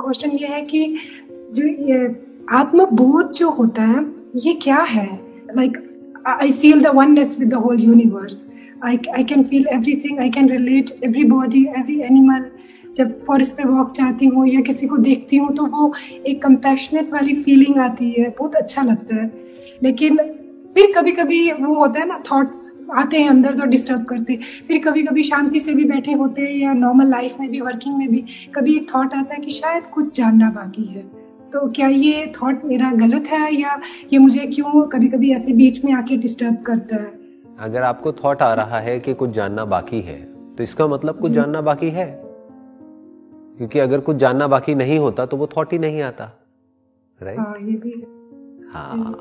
Question ये है कि जो ये आत्मबोध जो होता है ये क्या है? Like I feel the oneness with the whole universe, I can feel everything, I can relate everybody, every animal. जब फॉरेस्ट पे वॉक जाती हूँ या किसी को देखती हूँ तो वो एक कंपैशनेट वाली फीलिंग आती है, बहुत अच्छा लगता है। लेकिन फिर कभी कभी वो होता है ना, थॉट्स आते हैं अंदर तो डिस्टर्ब करते हैं। फिर कभी कभी शांति से भी बैठे होते हैं या नॉर्मल लाइफ में भी, वर्किंग में भी, कभी एक थॉट आता है कि शायद कुछ जानना बाकी है। तो क्या ये थॉट मेरा गलत है या ये मुझे क्यों कभी कभी ऐसे बीच में आके डिस्टर्ब करता है? अगर आपको थॉट आ रहा है कि कुछ जानना बाकी है तो इसका मतलब कुछ जानना बाकी है, क्योंकि अगर कुछ जानना बाकी नहीं होता तो वो थॉट ही नहीं आता, राइट? हाँ, ये भी है। हाँ,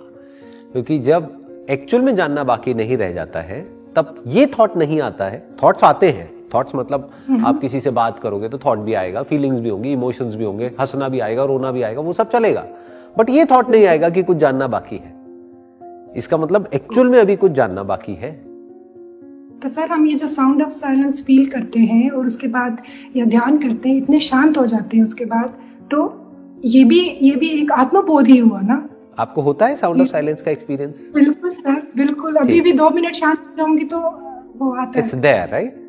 क्योंकि जब एक्चुअल में जानना बाकी नहीं रह जाता है तब ये थॉट नहीं आता है। थॉट्स आते हैं, थॉट्स मतलब आप किसी से बात करोगे तो थॉट भी आएगा, फीलिंग्स भी होंगी, इमोशंस भी होंगे, हंसना भी आएगा, रोना भी आएगा, वो सब चलेगा। बट ये थॉट नहीं आएगा कि कुछ जानना बाकी है। इसका मतलब एक्चुअल में अभी कुछ जानना बाकी है। तो सर, हम ये जो साउंड ऑफ साइलेंस फील करते हैं और उसके बाद या ध्यान करते हैं, इतने शांत हो जाते हैं उसके बाद, तो ये भी एक आत्मबोध ही हुआ ना? आपको होता है साउंड ऑफ साइलेंस का एक्सपीरियंस? बिल्कुल सर, बिल्कुल। अभी भी 2 मिनट शांत जाऊंगी तो वो आता है। It's there, right?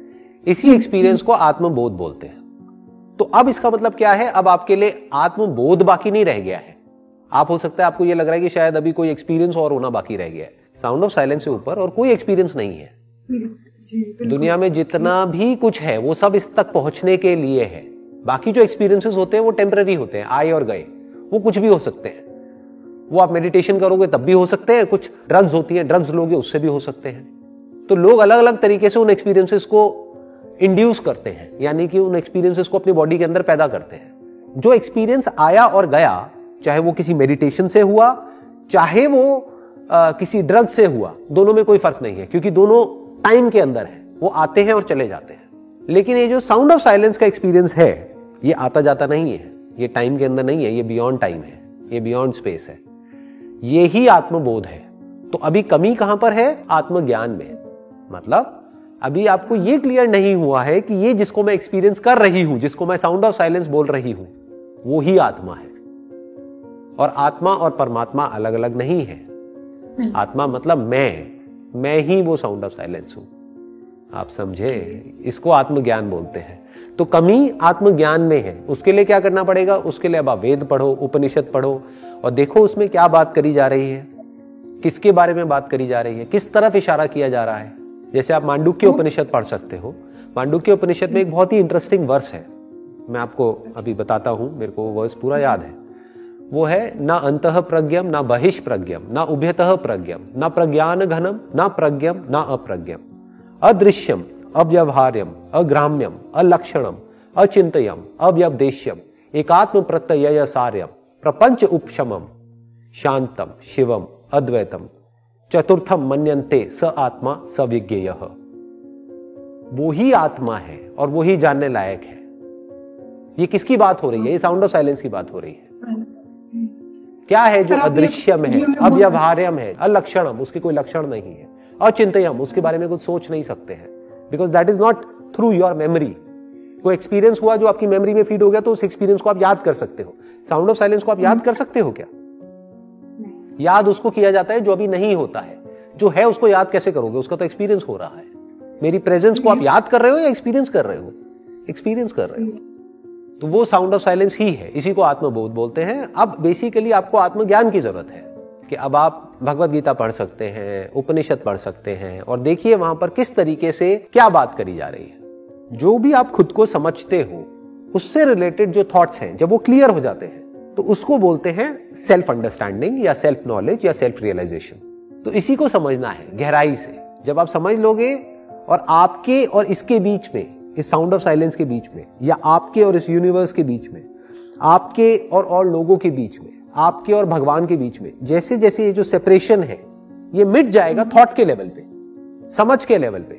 इसी एक्सपीरियंस को आत्मबोध बोलते हैं। तो अब इसका मतलब क्या है? अब आपके लिए आत्मबोध बाकी नहीं रह गया है। आप हो सकता है आपको ये लग रहा है कि शायद अभी कोई एक्सपीरियंस और होना बाकी रह गया है। साउंड ऑफ साइलेंस से ऊपर और कोई एक्सपीरियंस नहीं है। दुनिया में जितना भी कुछ है वो सब इस तक पहुंचने के लिए है। बाकी जो एक्सपीरियंसेस होते हैं वो टेम्पररी होते हैं, आए और गए। वो कुछ भी हो सकते हैं। वो आप मेडिटेशन करोगे तब भी हो सकते हैं, कुछ ड्रग्स होती हैं, ड्रग्स लोगे उससे भी हो सकते हैं। तो लोग अलग अलग तरीके से उन एक्सपीरियंसेस को इंड्यूस करते हैं, यानी कि उन एक्सपीरियंसेस को अपनी बॉडी के अंदर पैदा करते हैं। जो एक्सपीरियंस आया और गया, चाहे वो किसी मेडिटेशन से हुआ, चाहे वो किसी ड्रग से हुआ, दोनों में कोई फर्क नहीं है, क्योंकि दोनों टाइम के अंदर है। वो आते हैं और चले जाते हैं। लेकिन ये जो साउंड ऑफ साइलेंस का एक्सपीरियंस है, ये आता जाता नहीं है, ये टाइम के अंदर नहीं है, ये बियॉन्ड टाइम है, ये बियॉन्ड स्पेस है। ये ही आत्मबोध है। तो अभी कमी कहां पर है? आत्मज्ञान में। मतलब अभी आपको ये क्लियर नहीं हुआ है कि ये जिसको मैं एक्सपीरियंस कर रही हूं, जिसको मैं साउंड ऑफ साइलेंस बोल रही हूं, वो ही आत्मा है। और आत्मा और परमात्मा अलग अलग नहीं है। आत्मा मतलब मैं ही वो साउंड ऑफ साइलेंस हूं। आप समझे? इसको आत्मज्ञान बोलते हैं। तो कमी आत्मज्ञान में है। उसके लिए क्या करना पड़ेगा? उसके लिए अब आप वेद पढ़ो, उपनिषद पढ़ो और देखो उसमें क्या बात करी जा रही है, किसके बारे में बात करी जा रही है, किस तरफ इशारा किया जा रहा है। जैसे आप मांडुक्य उपनिषद पढ़ सकते हो। मांडुक्य उपनिषद में एक बहुत ही इंटरेस्टिंग वर्स है, मैं आपको अभी बताता हूं, मेरे को वर्स पूरा याद है। वो है ना अंतः प्रज्ञम ना बहिष प्रज्ञम ना उभयतः प्रज्ञम ना प्रज्ञान घनम ना प्रज्ञम ना अप्रज्ञम अदृश्यम अव्यवहार्यम अग्राम्यम अलक्षणम अचिंतयम अव्यवदेश्यम एकात्म प्रत्यय सार्यम प्रपंच उपशमम शांतम शिवम अद्वैतम चतुर्थम मन्यन्ते स आत्मा सविज्ञेयः। वो ही आत्मा है और वो ही जानने लायक है। ये किसकी बात हो रही है? ये साउंड ऑफ साइलेंस की बात हो रही है। क्या है जो अदृश्यम है, अव्यवहार्यम है, अलक्षणम, उसके कोई लक्षण नहीं है, अचिंतयम, उसके बारे में कुछ सोच नहीं सकते हैं, because that is not through your memory. कोई एक्सपीरियंस हुआ जो आपकी मेमोरी में फीड हो गया तो उस एक्सपीरियंस को आप याद कर सकते हो। साउंड ऑफ साइलेंस को आप याद कर सकते हो क्या? याद उसको किया जाता है जो अभी नहीं होता है। जो है उसको याद कैसे करोगे? उसका तो एक्सपीरियंस हो रहा है। मेरी प्रेजेंस को आप याद कर रहे हो या एक्सपीरियंस कर रहे हो? एक्सपीरियंस कर रहे हो। तो वो साउंड ऑफ साइलेंस ही है। इसी को आत्मबोध बोलते हैं। अब बेसिकली आपको आत्मज्ञान की जरूरत है कि अब आप भगवत गीता पढ़ सकते हैं, उपनिषद पढ़ सकते हैं और देखिए वहां पर किस तरीके से क्या बात करी जा रही है। जो भी आप खुद को समझते हो उससे रिलेटेड जो थॉट्स हैं, जब वो क्लियर हो जाते हैं तो उसको बोलते हैं सेल्फ अंडरस्टैंडिंग या सेल्फ नॉलेज या सेल्फ रियलाइजेशन। तो इसी को समझना है गहराई से। जब आप समझ लोगे और आपके और इसके बीच में, इस साउंड ऑफ साइलेंस के बीच में, या आपके और इस यूनिवर्स के बीच में, आपके और लोगों के बीच में, आपके और भगवान के बीच में, जैसे जैसे ये जो सेपरेशन है ये मिट जाएगा थॉट के लेवल पे, समझ के लेवल पे,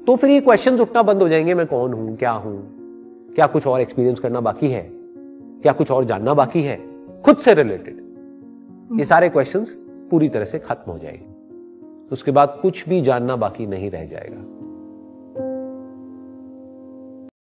तो फिर ये क्वेश्चंस उठना बंद हो जाएंगे। मैं कौन हूं, क्या हूं, क्या कुछ और एक्सपीरियंस करना बाकी है, क्या कुछ और जानना बाकी है, खुद से रिलेटेड ये सारे क्वेश्चंस पूरी तरह से खत्म हो जाएंगे। उसके बाद कुछ भी जानना बाकी नहीं रह जाएगा।